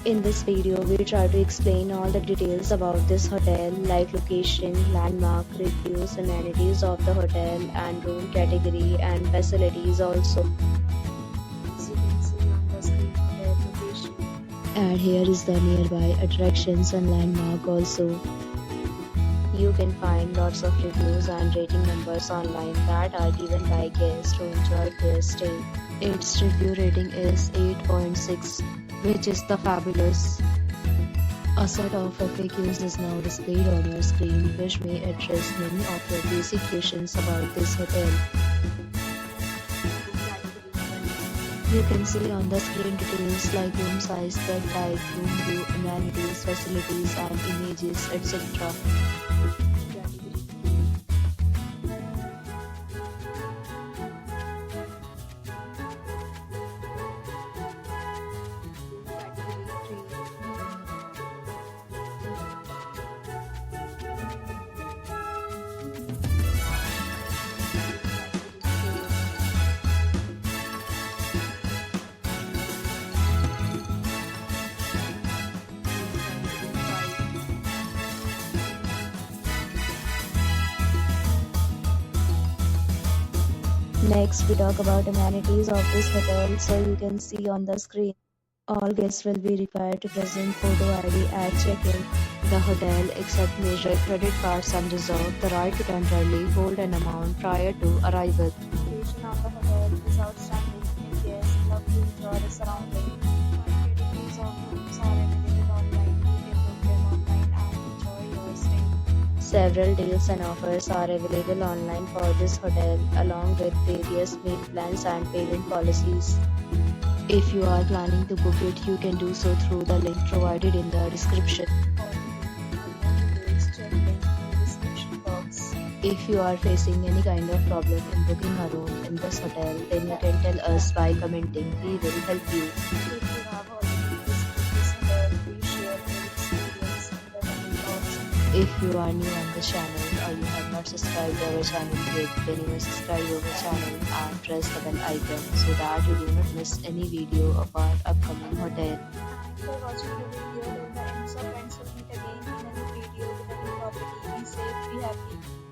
In this video, we try to explain all the details about this hotel, like location, landmark, reviews, amenities of the hotel, and room category and facilities also. As you can see on the screen, hotel location. And here is the nearby attractions and landmark also. You can find lots of reviews and rating numbers online that are given by guests who enjoy their stay. Its review rating is 8.6, which is the fabulous. A set of FAQs is now displayed on your screen, which may address many of your basic questions about this hotel. You can see on the screen details like room size, bed type, room view, amenities, facilities, and images, etc. Next, we talk about amenities of this hotel. So you can see on the screen, all guests will be required to present photo ID at check-in. The hotel accepts major credit cards and reserves the right to temporarily hold an amount prior to arrival. The location of the hotel is outstanding and guests love to enjoy the surroundings. Categories of rooms are available online. You can book them online and enjoy your stay. Several deals and offers are available online for this hotel, along with various meal plans and payment policies. If you are planning to book it, you can do so through the link provided in the description. If you are facing any kind of problem in booking a room in this hotel, then you can tell us by commenting. We will help you. If you have already visited this hotel, please share your experience in the comment box. If you are new on this channel or you have not subscribed our channel yet, then you must subscribe our channel and press the bell icon so that you do not miss any video of our upcoming hotel. Thanks for watching the video till the end. So friends, will meet again in a new video with a new property. Be safe, be happy.